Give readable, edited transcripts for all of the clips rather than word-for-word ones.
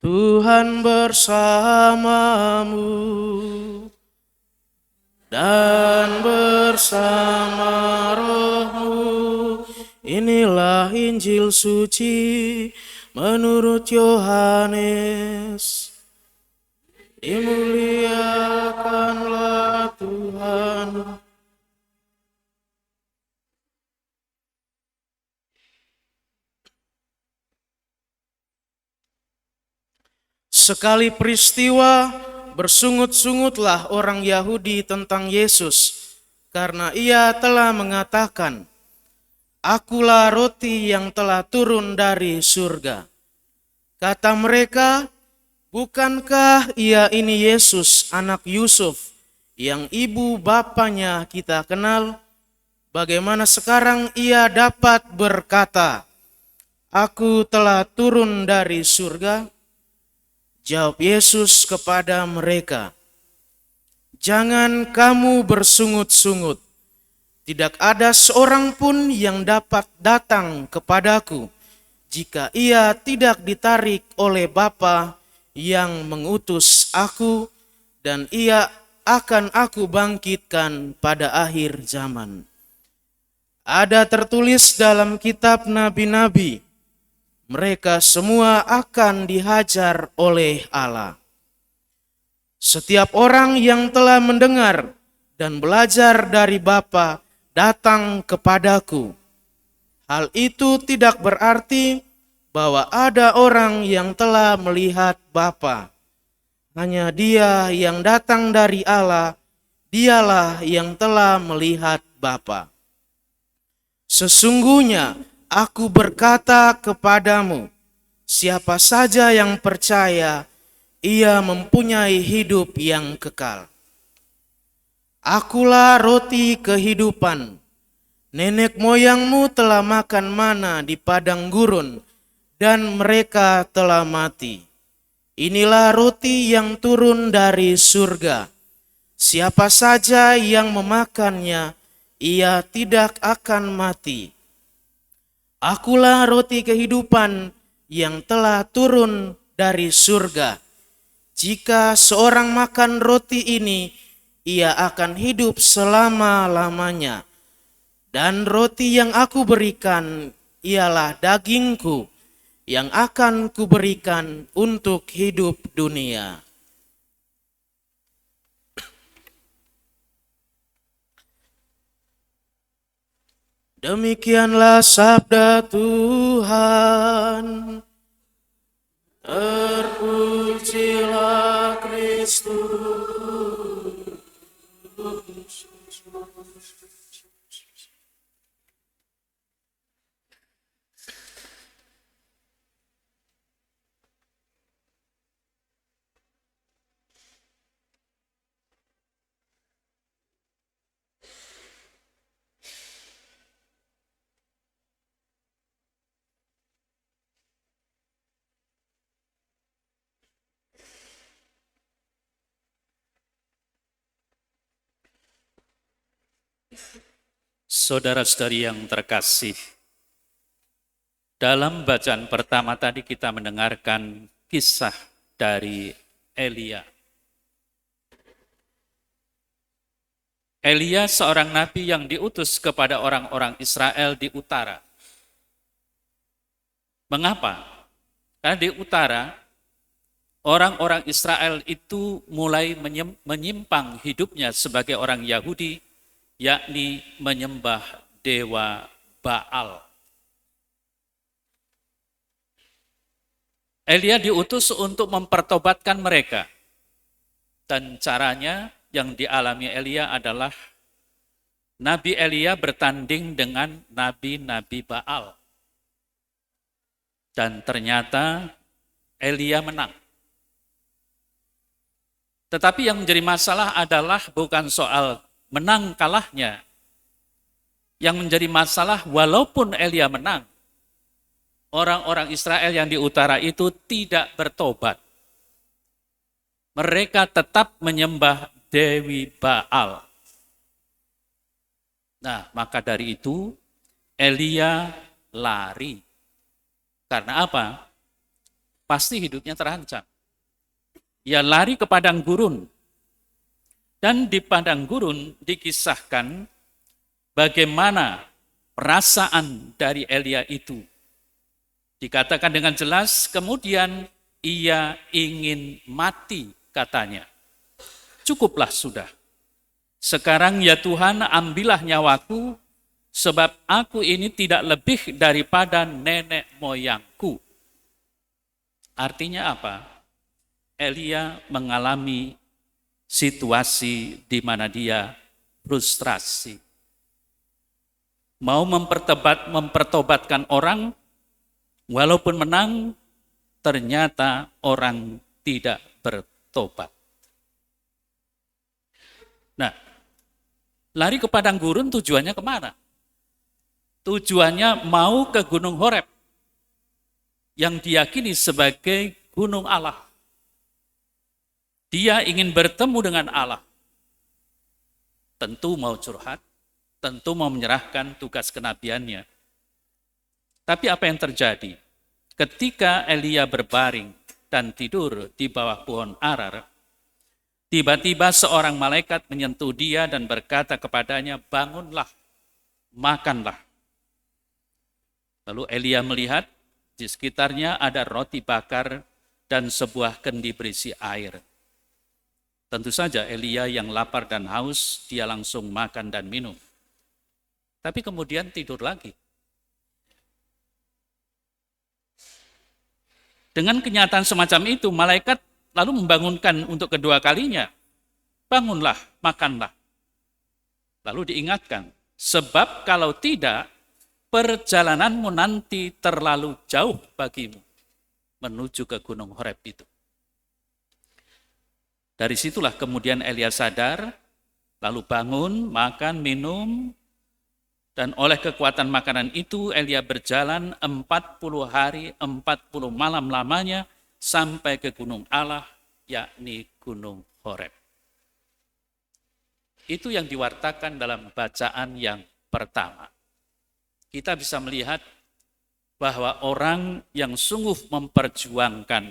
Tuhan bersamamu dan bersama rohmu. Inilah Injil suci menurut Yohanes. Dimuliakanlah Tuhan. Sekali peristiwa, bersungut-sungutlah orang Yahudi tentang Yesus, karena ia telah mengatakan, "Akulah roti yang telah turun dari surga." Kata mereka, "Bukankah ia ini Yesus, anak Yusuf, yang ibu bapanya kita kenal? Bagaimana sekarang ia dapat berkata, 'Aku telah turun dari surga'?" Jawab Yesus kepada mereka, "Jangan kamu bersungut-sungut. Tidak ada seorang pun yang dapat datang kepadaku jika ia tidak ditarik oleh Bapa yang mengutus aku, dan ia akan aku bangkitkan pada akhir zaman. Ada tertulis dalam kitab nabi-nabi, mereka semua akan dihajar oleh Allah. Setiap orang yang telah mendengar dan belajar dari Bapa datang kepadaku. Hal itu tidak berarti bahwa ada orang yang telah melihat Bapa. Hanya Dia yang datang dari Allah, Dialah yang telah melihat Bapa. Sesungguhnya aku berkata kepadamu, siapa saja yang percaya, ia mempunyai hidup yang kekal. Akulah roti kehidupan. Nenek moyangmu telah makan mana di padang gurun, dan mereka telah mati. Inilah roti yang turun dari surga. Siapa saja yang memakannya, ia tidak akan mati. Akulah roti kehidupan yang telah turun dari surga. Jika seorang makan roti ini, ia akan hidup selama-lamanya. Dan roti yang aku berikan ialah dagingku yang akan kuberikan untuk hidup dunia. Demikianlah sabda Tuhan. Terpujilah Kristus. Saudara-saudari yang terkasih, dalam bacaan pertama tadi kita mendengarkan kisah dari Elia. Elia seorang nabi yang diutus kepada orang-orang Israel di utara. Mengapa? Karena di utara, orang-orang Israel itu mulai menyimpang hidupnya sebagai orang Yahudi, yakni menyembah dewa Baal. Elia diutus untuk mempertobatkan mereka. Dan caranya yang dialami Elia adalah Nabi Elia bertanding dengan nabi-nabi Baal. Dan ternyata Elia menang. Tetapi yang menjadi masalah adalah bukan soal menang kalahnya. Yang menjadi masalah walaupun Elia menang, orang-orang Israel yang di utara itu tidak bertobat. Mereka tetap menyembah Dewi Baal. Nah, maka dari itu Elia lari. Karena apa? pasti hidupnya terancam. Ia lari ke padang gurun. Dan di padang gurun dikisahkan bagaimana perasaan dari Elia itu. Dikatakan dengan jelas, kemudian ia ingin mati, katanya. Cukuplah sudah. Sekarang ya Tuhan, ambillah nyawaku, sebab aku ini tidak lebih daripada nenek moyangku. Artinya apa? Elia mengalami situasi di mana dia frustrasi. Mau mempertobatkan orang, walaupun menang, ternyata orang tidak bertobat. Nah, lari ke padang gurun tujuannya kemana? Tujuannya mau ke Gunung Horeb, yang diyakini sebagai gunung Allah. Dia ingin bertemu dengan Allah. Tentu mau curhat, tentu mau menyerahkan tugas kenabiannya. Tapi apa yang terjadi? Ketika Elia berbaring dan tidur di bawah pohon arar, tiba-tiba seorang malaikat menyentuh dia dan berkata kepadanya, bangunlah, makanlah. Lalu Elia melihat di sekitarnya ada roti bakar dan sebuah kendi berisi air. Tentu saja Elia yang lapar dan haus, dia langsung makan dan minum. Tapi kemudian tidur lagi. Dengan kenyataan semacam itu, malaikat lalu membangunkan untuk kedua kalinya. Bangunlah, makanlah. Lalu diingatkan, sebab kalau tidak, perjalananmu nanti terlalu jauh bagimu menuju ke Gunung Horeb itu. Dari situlah kemudian Elia sadar, lalu bangun, makan, minum, dan oleh kekuatan makanan itu Elia berjalan 40 hari, 40 malam lamanya sampai ke Gunung Allah, yakni Gunung Horeb. Itu yang diwartakan dalam bacaan yang pertama. Kita bisa melihat bahwa orang yang sungguh memperjuangkan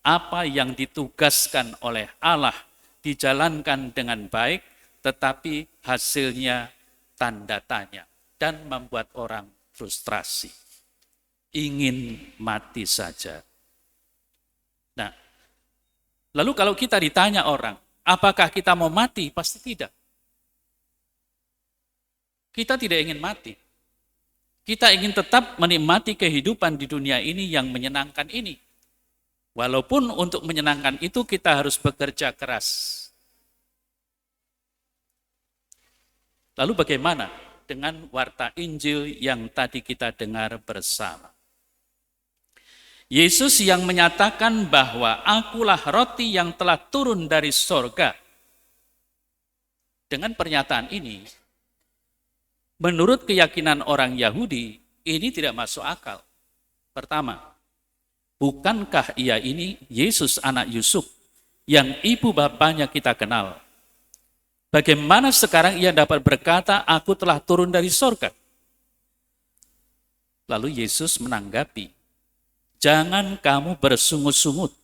apa yang ditugaskan oleh Allah dijalankan dengan baik, tetapi hasilnya tanda tanya dan membuat orang frustrasi. Ingin mati saja. Nah, lalu kalau kita ditanya orang, apakah kita mau mati? Pasti tidak. Kita tidak ingin mati. Kita ingin tetap menikmati kehidupan di dunia ini yang menyenangkan ini. Walaupun untuk menyenangkan itu kita harus bekerja keras. Lalu bagaimana dengan warta Injil yang tadi kita dengar bersama? Yesus yang menyatakan bahwa akulah roti yang telah turun dari sorga. Dengan pernyataan ini, menurut keyakinan orang Yahudi, ini tidak masuk akal. Pertama, bukankah ia ini Yesus anak Yusuf yang ibu bapanya kita kenal? Bagaimana sekarang ia dapat berkata, aku telah turun dari sorga? Lalu Yesus menanggapi, jangan kamu bersungut-sungut.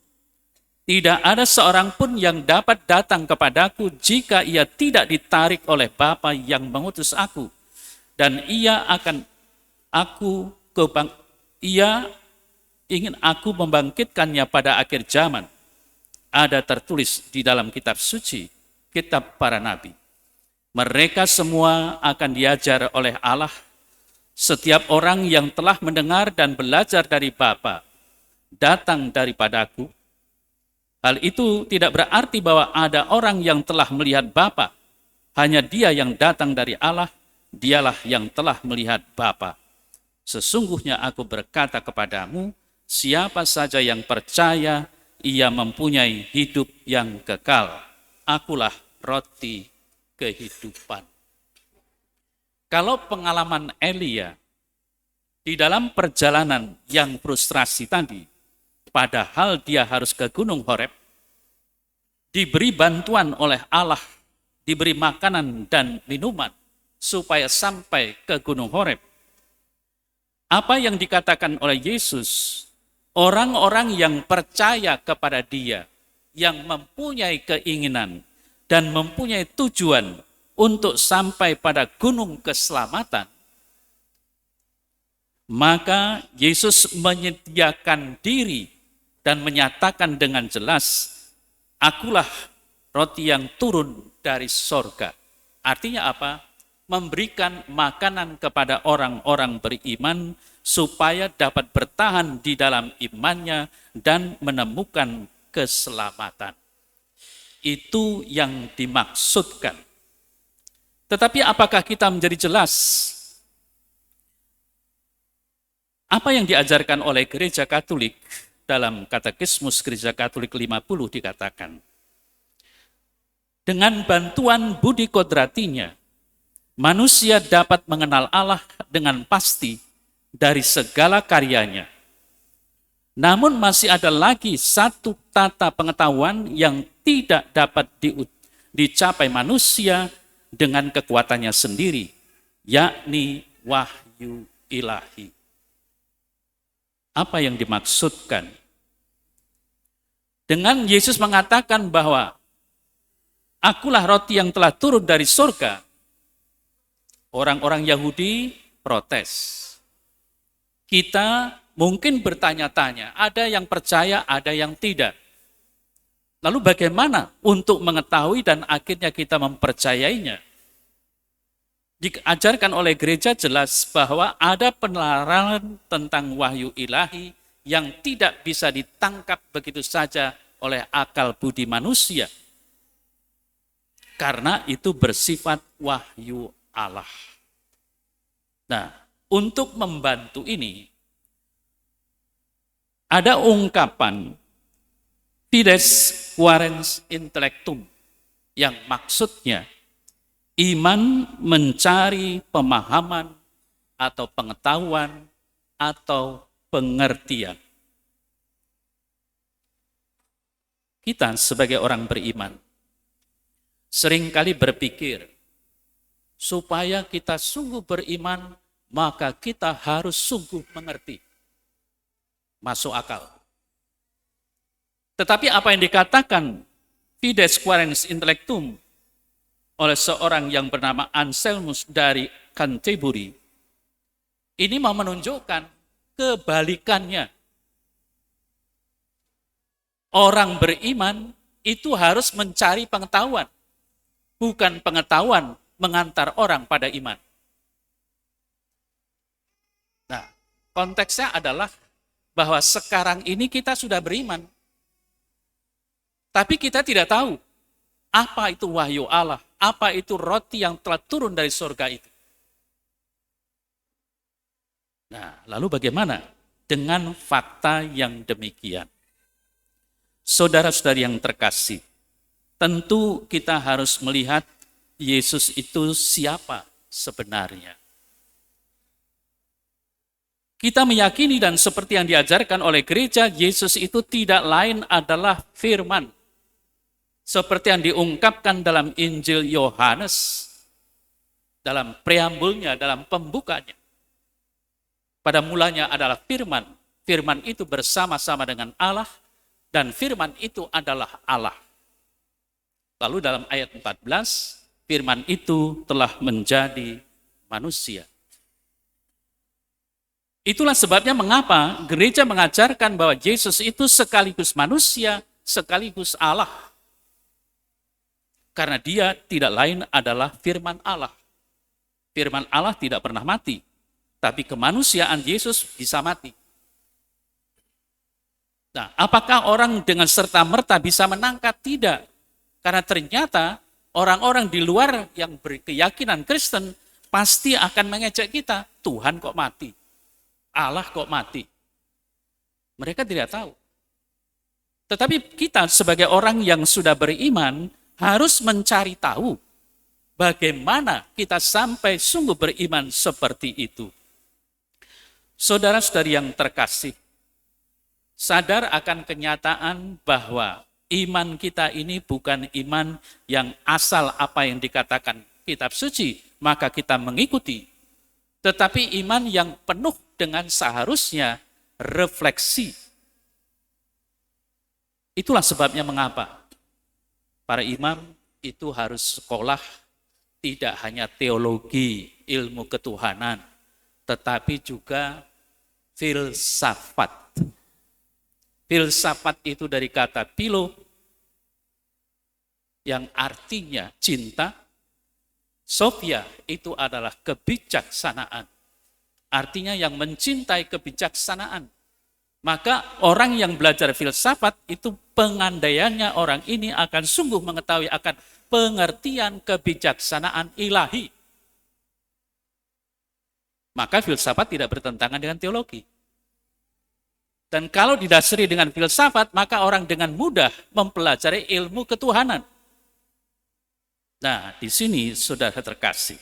Tidak ada seorang pun yang dapat datang kepadaku jika ia tidak ditarik oleh Bapa yang mengutus aku. Dan ia ingin aku membangkitkannya pada akhir zaman. Ada tertulis di dalam kitab suci, kitab para nabi. Mereka semua akan diajar oleh Allah. Setiap orang yang telah mendengar dan belajar dari Bapa datang daripadaku. Hal itu tidak berarti bahwa ada orang yang telah melihat Bapa. Hanya dia yang datang dari Allah. Dialah yang telah melihat Bapa. Sesungguhnya aku berkata kepadamu, siapa saja yang percaya, ia mempunyai hidup yang kekal. Akulah roti kehidupan. Kalau pengalaman Elia di dalam perjalanan yang frustrasi tadi, padahal dia harus ke Gunung Horeb, diberi bantuan oleh Allah, diberi makanan dan minuman, supaya sampai ke Gunung Horeb. Apa yang dikatakan oleh Yesus orang-orang yang percaya kepada Dia, yang mempunyai keinginan dan mempunyai tujuan untuk sampai pada gunung keselamatan, maka Yesus menyediakan diri dan menyatakan dengan jelas, "Akulah roti yang turun dari sorga." Artinya apa? Memberikan makanan kepada orang-orang beriman supaya dapat bertahan di dalam imannya dan menemukan keselamatan. Itu yang dimaksudkan. Tetapi apakah kita menjadi jelas apa yang diajarkan oleh Gereja Katolik? Dalam Katekismus Gereja Katolik 50 dikatakan, dengan bantuan budi kodratinya, manusia dapat mengenal Allah dengan pasti dari segala karyanya. Namun masih ada lagi satu tata pengetahuan yang tidak dapat dicapai manusia dengan kekuatannya sendiri, yakni wahyu ilahi. Apa yang dimaksudkan? Dengan Yesus mengatakan bahwa akulah roti yang telah turun dari surga, orang-orang Yahudi protes. Kita mungkin bertanya-tanya, ada yang percaya, ada yang tidak. Lalu bagaimana untuk mengetahui dan akhirnya kita mempercayainya? Diajarkan oleh gereja jelas bahwa ada penelaran tentang wahyu ilahi yang tidak bisa ditangkap begitu saja oleh akal budi manusia. Karena itu bersifat wahyu Allah. Nah, untuk membantu ini, ada ungkapan fides quaerens intellectum, yang maksudnya iman mencari pemahaman atau pengetahuan atau pengertian. Kita sebagai orang beriman seringkali berpikir, supaya kita sungguh beriman, maka kita harus sungguh mengerti. Masuk akal. Tetapi apa yang dikatakan fides quaerens intellectum oleh seorang yang bernama Anselmus dari Canterbury, ini mau menunjukkan kebalikannya. Orang beriman itu harus mencari pengetahuan, bukan pengetahuan mengantar orang pada iman. Nah, konteksnya adalah bahwa sekarang ini kita sudah beriman, tapi kita tidak tahu apa itu wahyu Allah, apa itu roti yang telah turun dari surga itu. Nah, lalu bagaimana dengan fakta yang demikian? Saudara-saudari yang terkasih, tentu kita harus melihat Yesus itu siapa sebenarnya. Kita meyakini dan seperti yang diajarkan oleh gereja, Yesus itu tidak lain adalah firman. Seperti yang diungkapkan dalam Injil Yohanes, dalam preambulnya, dalam pembukanya. Pada mulanya adalah firman. Firman itu bersama-sama dengan Allah, dan firman itu adalah Allah. Lalu dalam ayat 14, firman itu telah menjadi manusia. Itulah sebabnya mengapa gereja mengajarkan bahwa Yesus itu sekaligus manusia, sekaligus Allah. Karena dia tidak lain adalah firman Allah. Firman Allah tidak pernah mati, tapi kemanusiaan Yesus bisa mati. Nah, apakah orang dengan serta-merta bisa menangkap? Tidak. Karena ternyata orang-orang di luar yang berkeyakinan Kristen pasti akan mengejek kita. Tuhan kok mati? Allah kok mati? Mereka tidak tahu. Tetapi kita sebagai orang yang sudah beriman harus mencari tahu bagaimana kita sampai sungguh beriman seperti itu. Saudara-saudari yang terkasih, sadar akan kenyataan bahwa iman kita ini bukan iman yang asal apa yang dikatakan kitab suci, maka kita mengikuti. Tetapi iman yang penuh dengan seharusnya refleksi Itulah sebabnya mengapa para imam itu harus sekolah tidak hanya teologi, ilmu ketuhanan, tetapi juga filsafat. Filsafat itu dari kata philo, yang artinya cinta. Sophia itu adalah kebijaksanaan. Artinya yang mencintai kebijaksanaan. Maka orang yang belajar filsafat itu pengandaiannya orang ini akan sungguh mengetahui akan pengertian kebijaksanaan ilahi. Maka filsafat tidak bertentangan dengan teologi. Dan kalau didasari dengan filsafat, maka orang dengan mudah mempelajari ilmu ketuhanan. Nah, di sini saudara terkasih.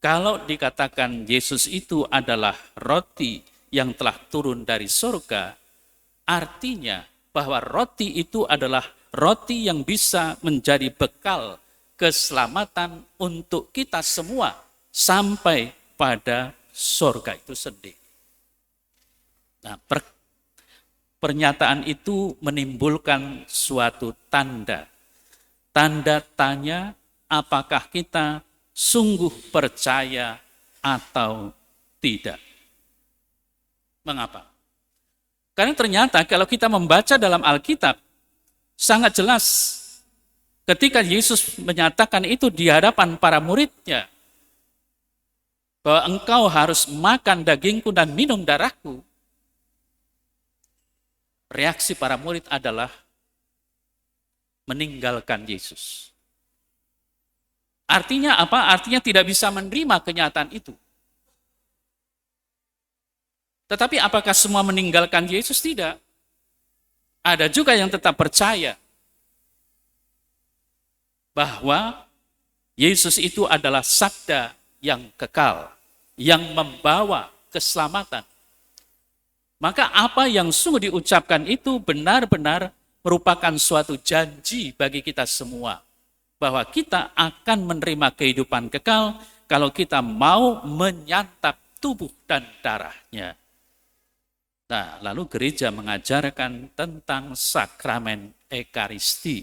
Kalau dikatakan Yesus itu adalah roti yang telah turun dari surga, artinya bahwa roti itu adalah roti yang bisa menjadi bekal keselamatan untuk kita semua sampai pada surga itu sendiri. Nah, pernyataan itu menimbulkan suatu tanda. Tanda tanya apakah kita sungguh percaya atau tidak. Mengapa? Karena ternyata kalau kita membaca dalam Alkitab, sangat jelas ketika Yesus menyatakan itu di hadapan para muridnya, bahwa engkau harus makan dagingku dan minum darahku. Reaksi para murid adalah meninggalkan Yesus. Artinya apa? Artinya tidak bisa menerima kenyataan itu. Tetapi apakah semua meninggalkan Yesus? Tidak. Ada juga yang tetap percaya bahwa Yesus itu adalah sabda yang kekal, yang membawa keselamatan. Maka apa yang sungguh diucapkan itu benar-benar merupakan suatu janji bagi kita semua. Bahwa kita akan menerima kehidupan kekal kalau kita mau menyantap tubuh dan darahnya. Nah, lalu gereja mengajarkan tentang sakramen Ekaristi.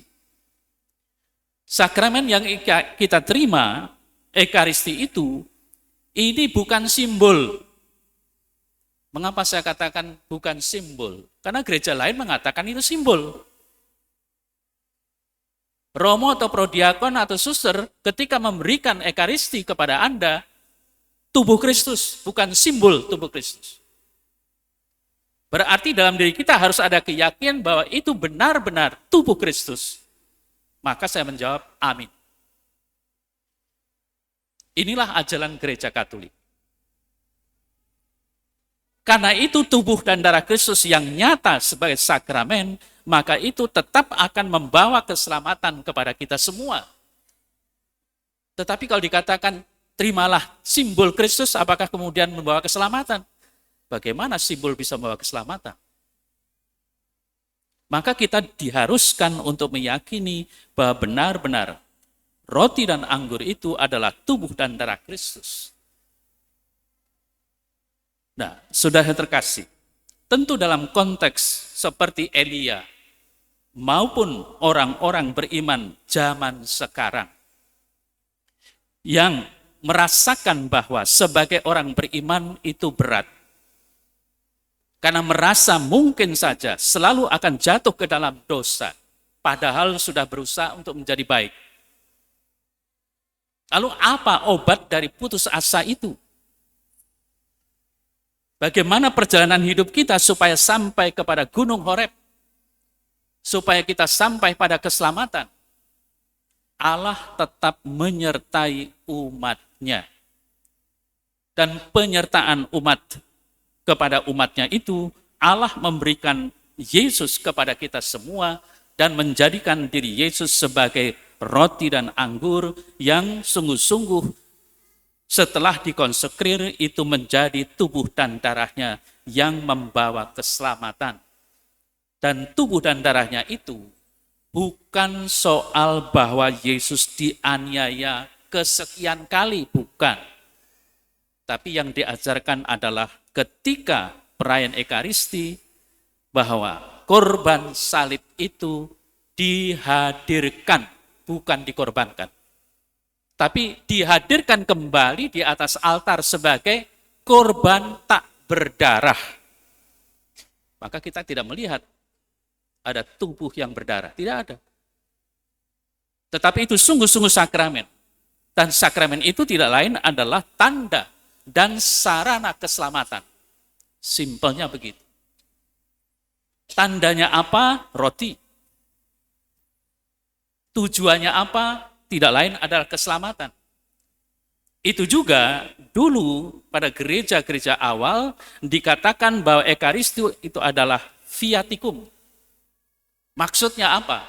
Sakramen yang kita terima, Ekaristi itu, ini bukan simbol. Mengapa saya katakan bukan simbol? Karena gereja lain mengatakan itu simbol. Romo atau prodiakon atau suster ketika memberikan Ekaristi kepada Anda, tubuh Kristus, bukan simbol tubuh Kristus. Berarti dalam diri kita harus ada keyakinan bahwa itu benar-benar tubuh Kristus. Maka saya menjawab, amin. Inilah ajaran gereja Katolik. Karena itu tubuh dan darah Kristus yang nyata sebagai sakramen, maka itu tetap akan membawa keselamatan kepada kita semua. Tetapi kalau dikatakan, terimalah simbol Kristus, apakah kemudian membawa keselamatan? Bagaimana simbol bisa membawa keselamatan? Maka kita diharuskan untuk meyakini bahwa benar-benar roti dan anggur itu adalah tubuh dan darah Kristus. Nah, saudara terkasih, tentu dalam konteks seperti Elia maupun orang-orang beriman zaman sekarang yang merasakan bahwa sebagai orang beriman itu berat. Karena merasa mungkin saja selalu akan jatuh ke dalam dosa, padahal sudah berusaha untuk menjadi baik. Lalu apa obat dari putus asa itu? Bagaimana perjalanan hidup kita supaya sampai kepada Gunung Horeb? Supaya kita sampai pada keselamatan. Allah tetap menyertai umatnya. Dan penyertaan umat kepada umatnya itu, Allah memberikan Yesus kepada kita semua dan menjadikan diri Yesus sebagai roti dan anggur yang sungguh-sungguh setelah dikonsekrir itu menjadi tubuh dan darahnya yang membawa keselamatan. Dan tubuh dan darahnya itu bukan soal bahwa Yesus dianiaya kesekian kali, bukan. Tapi yang diajarkan adalah ketika perayaan Ekaristi, bahwa korban salib itu dihadirkan, bukan dikorbankan. Tapi dihadirkan kembali di atas altar sebagai korban tak berdarah. Maka kita tidak melihat ada tubuh yang berdarah, tidak ada. Tetapi itu sungguh-sungguh sakramen. Dan sakramen itu tidak lain adalah tanda dan sarana keselamatan. Simpelnya begitu. Tandanya apa? Roti. Tujuannya apa? Tidak lain adalah keselamatan. Itu juga dulu pada gereja-gereja awal dikatakan bahwa Ekaristi itu adalah viatikum. Maksudnya apa?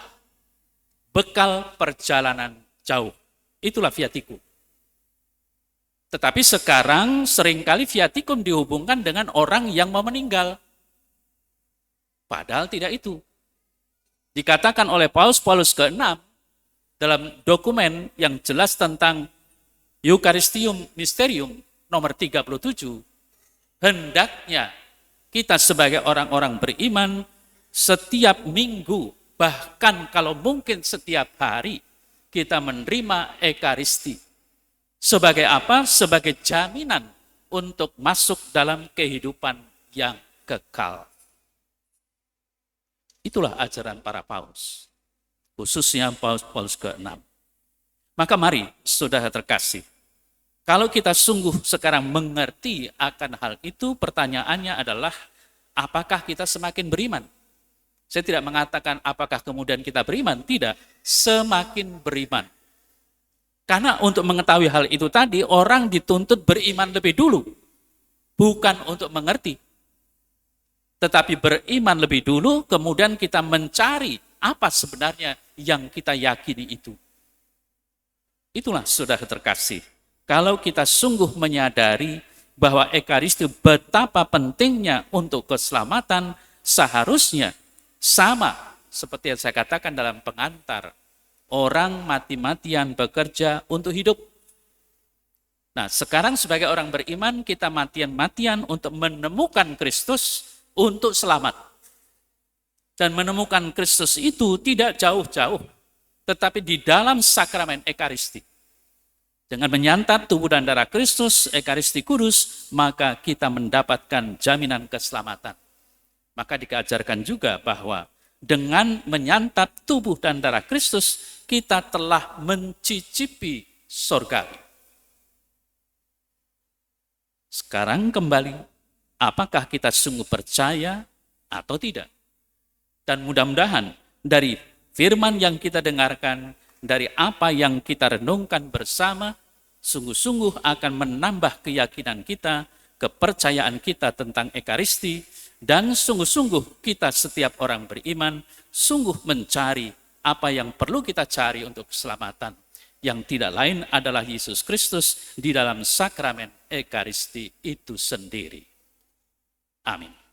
Bekal perjalanan jauh. Itulah viatikum. Tetapi sekarang seringkali viatikum dihubungkan dengan orang yang mau meninggal. Padahal tidak itu. Dikatakan oleh Paus ke-6 dalam dokumen yang jelas tentang Eucharistium Mysterium nomor 37, hendaknya kita sebagai orang-orang beriman setiap minggu, bahkan kalau mungkin setiap hari, kita menerima Ekaristi. Sebagai apa? Sebagai jaminan untuk masuk dalam kehidupan yang kekal. Itulah ajaran para paus, khususnya Paus ke-6. Maka mari, saudara terkasih, kalau kita sungguh sekarang mengerti akan hal itu, pertanyaannya adalah, apakah kita semakin beriman? Saya tidak mengatakan apakah kemudian kita beriman, tidak, semakin beriman. Karena untuk mengetahui hal itu tadi, orang dituntut beriman lebih dulu, bukan untuk mengerti. Tetapi beriman lebih dulu, kemudian kita mencari apa sebenarnya yang kita yakini itu. Itulah saudara terkasih. Kalau kita sungguh menyadari bahwa Ekaristi betapa pentingnya untuk keselamatan, seharusnya sama seperti yang saya katakan dalam pengantar. Orang mati-matian bekerja untuk hidup. Nah, sekarang sebagai orang beriman, kita matian-matian untuk menemukan Kristus untuk selamat. Dan menemukan Kristus itu tidak jauh-jauh, tetapi di dalam sakramen Ekaristi. Dengan menyantap tubuh dan darah Kristus, Ekaristi Kudus, maka kita mendapatkan jaminan keselamatan. Maka diajarkan juga bahwa dengan menyantap tubuh dan darah Kristus, kita telah mencicipi surgawi. Sekarang kembali, apakah kita sungguh percaya atau tidak? Dan mudah-mudahan dari firman yang kita dengarkan, dari apa yang kita renungkan bersama, sungguh-sungguh akan menambah keyakinan kita, kepercayaan kita tentang Ekaristi, dan sungguh-sungguh kita setiap orang beriman, sungguh mencari apa yang perlu kita cari untuk keselamatan, yang tidak lain adalah Yesus Kristus di dalam sakramen Ekaristi itu sendiri. Amin.